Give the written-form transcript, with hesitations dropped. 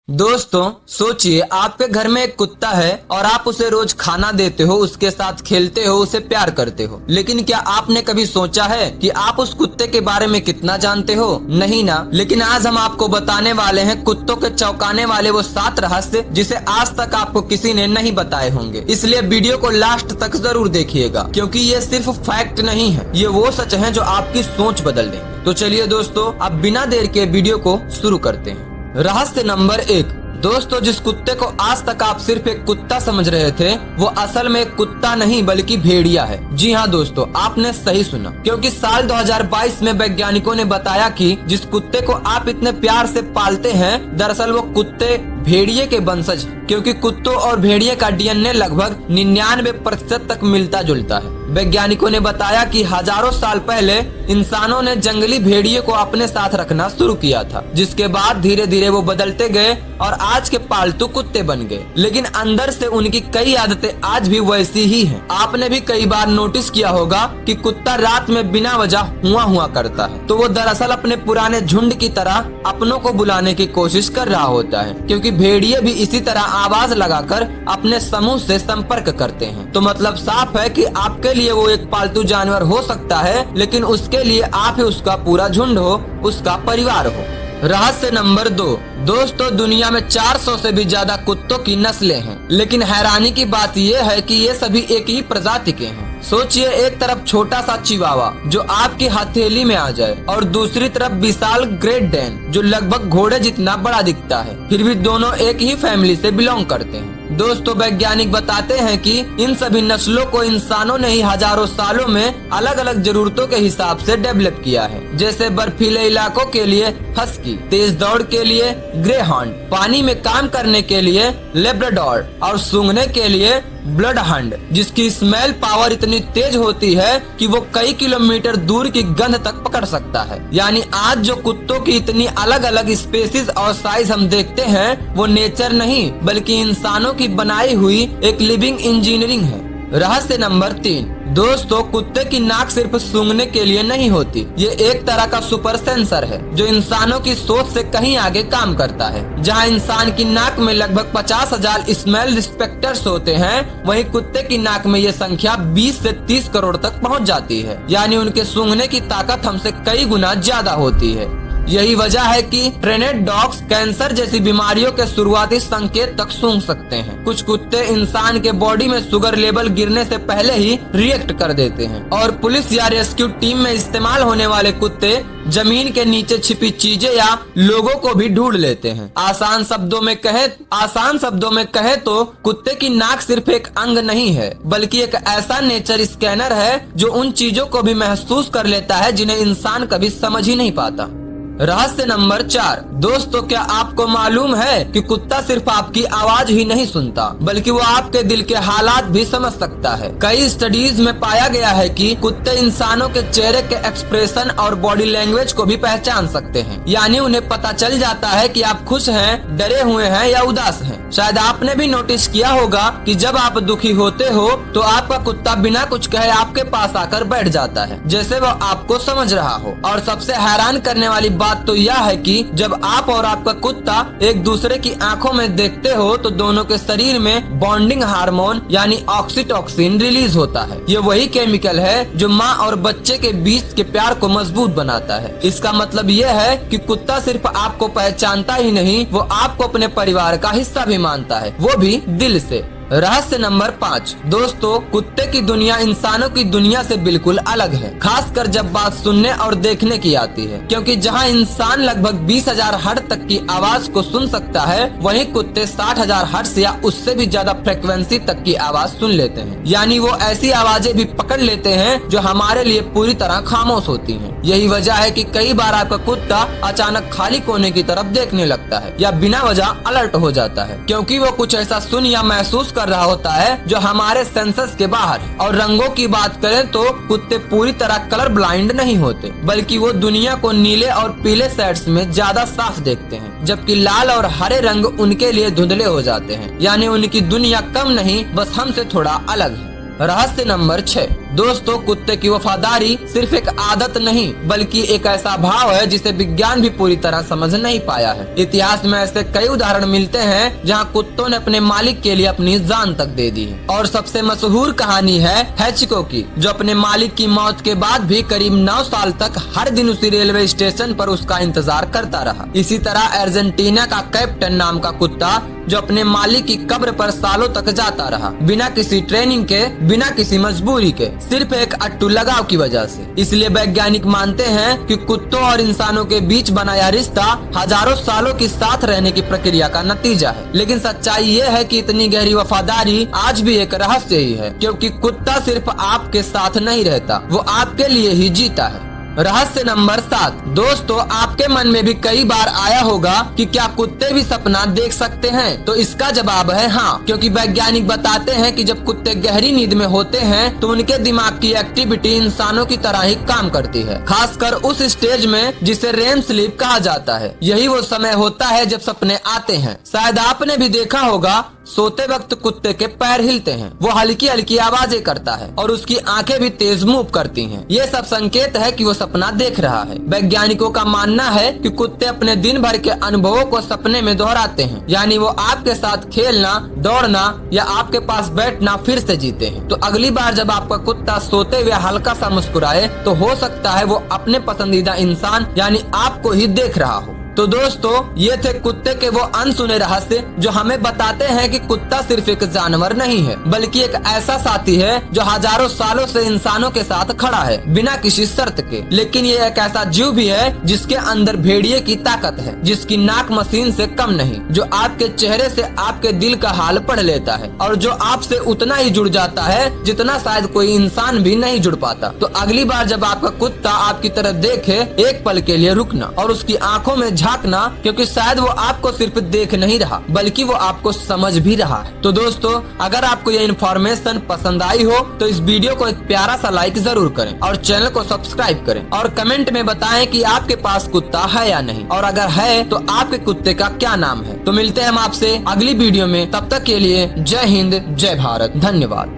दोस्तों सोचिए आपके घर में एक कुत्ता है और आप उसे रोज खाना देते हो, उसके साथ खेलते हो, उसे प्यार करते हो। लेकिन क्या आपने कभी सोचा है कि आप उस कुत्ते के बारे में कितना जानते हो? नहीं ना। लेकिन आज हम आपको बताने वाले हैं कुत्तों के चौंकाने वाले वो 7 रहस्य जिसे आज तक आपको किसी ने नहीं बताए होंगे। इसलिए वीडियो को लास्ट तक जरूर देखिएगा, क्योंकि ये सिर्फ फैक्ट नहीं है, ये वो सच है जो आपकी सोच बदल देंगे। तो चलिए दोस्तों, अब बिना देर के वीडियो को शुरू करते हैं। रहस्य नंबर 1। दोस्तों, जिस कुत्ते को आज तक आप सिर्फ एक कुत्ता समझ रहे थे, वो असल में एक कुत्ता नहीं बल्कि भेड़िया है। जी हाँ दोस्तों, आपने सही सुना, क्योंकि साल 2022 में वैज्ञानिकों ने बताया कि जिस कुत्ते को आप इतने प्यार से पालते हैं, दरअसल वो कुत्ते भेड़िए के वंशज हैं। क्योंकि कुत्तों और भेड़िए का डीएनए लगभग 99% तक मिलता जुलता है। वैज्ञानिकों ने बताया कि हजारों साल पहले इंसानों ने जंगली भेड़िए को अपने साथ रखना शुरू किया था, जिसके बाद धीरे धीरे वो बदलते गए और आज के पालतू कुत्ते बन गए। लेकिन अंदर से उनकी कई आदतें आज भी वैसी ही हैं। आपने भी कई बार नोटिस किया होगा कि कुत्ता रात में बिना वजह हुआ करता है, तो वो दरअसल अपने पुराने झुंड की तरह अपनों को बुलाने की कोशिश कर रहा होता है, क्योंकि भेड़िए भी इसी तरह आवाज लगाकर अपने समूह से संपर्क करते हैं। तो मतलब साफ है कि आपके लिए वो एक पालतू जानवर हो सकता है, लेकिन उसके लिए आप ही उसका पूरा झुंड हो, उसका परिवार हो। रहस्य नंबर 2। दोस्तों, दुनिया में 400 से भी ज्यादा कुत्तों की नस्लें हैं, लेकिन हैरानी की बात यह है कि ये सभी एक ही प्रजाति के हैं। सोचिए, एक तरफ छोटा सा चिवावा जो आपकी हथेली में आ जाए और दूसरी तरफ विशाल ग्रेट डैन जो लगभग घोड़े जितना बड़ा दिखता है, फिर भी दोनों एक ही फैमिली से बिलोंग करते हैं। दोस्तों, वैज्ञानिक बताते हैं कि इन सभी नस्लों को इंसानों ने ही हजारों सालों में अलग अलग जरूरतों के हिसाब से डेवलप किया है। जैसे बर्फीले इलाकों के लिए हस्की, तेज दौड़ के लिए ग्रे हॉर्न, पानी में काम करने के लिए लेब्राडोर और सूंघने के लिए ब्लड हंड, जिसकी स्मेल पावर इतनी तेज होती है कि वो कई किलोमीटर दूर की गंध तक पकड़ सकता है। यानी आज जो कुत्तों की इतनी अलग अलग स्पेसीज और साइज हम देखते हैं, वो नेचर नहीं बल्कि इंसानों की बनाई हुई एक लिविंग इंजीनियरिंग है। रहस्य नंबर 3। दोस्तों, कुत्ते की नाक सिर्फ सूंघने के लिए नहीं होती, ये एक तरह का सुपर सेंसर है जो इंसानों की सोच से कहीं आगे काम करता है। जहां इंसान की नाक में लगभग 50,000 स्मेल रिस्पेक्टर्स होते हैं, वहीं कुत्ते की नाक में ये संख्या 20 से 30 करोड़ तक पहुंच जाती है। यानी उनके सूंघने की ताकत हमसे कई गुना ज्यादा होती है। यही वजह है कि ट्रेनेड डॉग्स कैंसर जैसी बीमारियों के शुरुआती संकेत तक सूंघ सकते हैं। कुछ कुत्ते इंसान के बॉडी में शुगर लेवल गिरने से पहले ही रिएक्ट कर देते हैं। और पुलिस या रेस्क्यू टीम में इस्तेमाल होने वाले कुत्ते जमीन के नीचे छिपी चीजें या लोगों को भी ढूंढ लेते हैं। आसान शब्दों में कहे तो कुत्ते की नाक सिर्फ एक अंग नहीं है, बल्कि एक ऐसा नेचर स्कैनर है जो उन चीजों को भी महसूस कर लेता है जिन्हें इंसान कभी समझ ही नहीं पाता। रहस्य नंबर 4। दोस्तों, क्या आपको मालूम है कि कुत्ता सिर्फ आपकी आवाज ही नहीं सुनता, बल्कि वो आपके दिल के हालात भी समझ सकता है। कई स्टडीज में पाया गया है कि कुत्ते इंसानों के चेहरे के एक्सप्रेशन और बॉडी लैंग्वेज को भी पहचान सकते हैं। यानी उन्हें पता चल जाता है कि आप खुश हैं, डरे हुए हैं या उदास हैं। शायद आपने भी नोटिस किया होगा कि जब आप दुखी होते हो तो आपका कुत्ता बिना कुछ कहे आपके पास आकर बैठ जाता है, जैसे वो आपको समझ रहा हो। और सबसे हैरान करने वाली बात तो यह है कि जब आप और आपका कुत्ता एक दूसरे की आंखों में देखते हो तो दोनों के शरीर में बॉन्डिंग हार्मोन यानी ऑक्सीटोसिन रिलीज होता है। ये वही केमिकल है जो माँ और बच्चे के बीच के प्यार को मजबूत बनाता है। इसका मतलब ये है कि कुत्ता सिर्फ आपको पहचानता ही नहीं, वो आपको अपने परिवार का हिस्सा भी मानता है, वो भी दिल से। रहस्य नंबर 5। दोस्तों, कुत्ते की दुनिया इंसानों की दुनिया से बिल्कुल अलग है, खासकर जब बात सुनने और देखने की आती है। क्योंकि जहां इंसान लगभग 20,000 हर्ट्ज तक की आवाज को सुन सकता है, वहीं कुत्ते 60,000 हर्ट्ज या उससे भी ज्यादा फ्रिक्वेंसी तक की आवाज सुन लेते हैं। यानी वो ऐसी आवाजें भी पकड़ लेते हैं जो हमारे लिए पूरी तरह खामोश होती हैं। यही वजह है कि कई बार आपका कुत्ता अचानक खाली कोने की तरफ देखने लगता है या बिना वजह अलर्ट हो जाता है, क्योंकि वो कुछ ऐसा सुन या महसूस कर रहा होता है जो हमारे सेंसस के बाहर है। और रंगों की बात करें तो कुत्ते पूरी तरह कलर ब्लाइंड नहीं होते, बल्कि वो दुनिया को नीले और पीले शेड्स में ज्यादा साफ देखते हैं, जबकि लाल और हरे रंग उनके लिए धुंधले हो जाते हैं। यानी उनकी दुनिया कम नहीं, बस हमसे थोड़ा अलग है। रहस्य नंबर 6। दोस्तों, कुत्ते की वफादारी सिर्फ एक आदत नहीं बल्कि एक ऐसा भाव है जिसे विज्ञान भी पूरी तरह समझ नहीं पाया है। इतिहास में ऐसे कई उदाहरण मिलते हैं जहां कुत्तों ने अपने मालिक के लिए अपनी जान तक दे दी है। और सबसे मशहूर कहानी है हैचिको की, जो अपने मालिक की मौत के बाद भी करीब 9 साल तक हर दिन उसी रेलवे स्टेशन पर उसका इंतजार करता रहा। इसी तरह अर्जेंटीना का कैप्टन नाम का कुत्ता जो अपने मालिक की कब्र पर सालों तक जाता रहा, बिना किसी ट्रेनिंग के, बिना किसी मजबूरी के, सिर्फ एक अट्टू लगाव की वजह से। इसलिए वैज्ञानिक मानते हैं कि कुत्तों और इंसानों के बीच बनाया रिश्ता हजारों सालों की साथ रहने की प्रक्रिया का नतीजा है। लेकिन सच्चाई ये है कि इतनी गहरी वफादारी आज भी एक रहस्य ही है, क्योंकि कुत्ता सिर्फ आपके साथ नहीं रहता, वो आपके लिए ही जीता है। रहस्य नंबर 7। दोस्तों, आपके मन में भी कई बार आया होगा कि क्या कुत्ते भी सपना देख सकते हैं? तो इसका जवाब है हाँ, क्योंकि वैज्ञानिक बताते हैं कि जब कुत्ते गहरी नींद में होते हैं तो उनके दिमाग की एक्टिविटी इंसानों की तरह ही काम करती है, खासकर उस स्टेज में जिसे रेम स्लीप कहा जाता है। यही वो समय होता है जब सपने आते हैं। शायद आपने भी देखा होगा, सोते वक्त कुत्ते के पैर हिलते हैं, वो हल्की हल्की आवाजें करता है और उसकी आंखें भी तेज मूव करती हैं। ये सब संकेत है कि वो सपना देख रहा है। वैज्ञानिकों का मानना है कि कुत्ते अपने दिन भर के अनुभवों को सपने में दोहराते हैं, यानी वो आपके साथ खेलना, दौड़ना या आपके पास बैठना फिर से जीते हैं। तो अगली बार जब आपका कुत्ता सोते हुए हल्का सा मुस्कुराए तो हो सकता है वो अपने पसंदीदा इंसान यानी आपको ही देख रहा हो। तो दोस्तों, ये थे कुत्ते के वो अनसुने रहस्य जो हमें बताते हैं कि कुत्ता सिर्फ एक जानवर नहीं है बल्कि एक ऐसा साथी है जो हजारों सालों से इंसानों के साथ खड़ा है बिना किसी शर्त के। लेकिन ये एक ऐसा जीव भी है जिसके अंदर भेड़िए की ताकत है, जिसकी नाक मशीन से कम नहीं, जो आपके चेहरे से आपके दिल का हाल पढ़ लेता है और जो आपसे उतना ही जुड़ जाता है जितना शायद कोई इंसान भी नहीं जुड़ पाता। तो अगली बार जब आपका कुत्ता आपकी तरफ देखे, एक पल के लिए रुकना और उसकी आंखों में झांकना, क्योंकि शायद वो आपको सिर्फ देख नहीं रहा बल्कि वो आपको समझ भी रहा है। तो दोस्तों, अगर आपको ये इन्फॉर्मेशन पसंद आई हो तो इस वीडियो को एक प्यारा सा लाइक जरूर करें और चैनल को सब्सक्राइब करें और कमेंट में बताएं कि आपके पास कुत्ता है या नहीं, और अगर है तो आपके कुत्ते का क्या नाम है। तो मिलते हैं हम आपसे अगली वीडियो में, तब तक के लिए जय हिंद, जय भारत, धन्यवाद।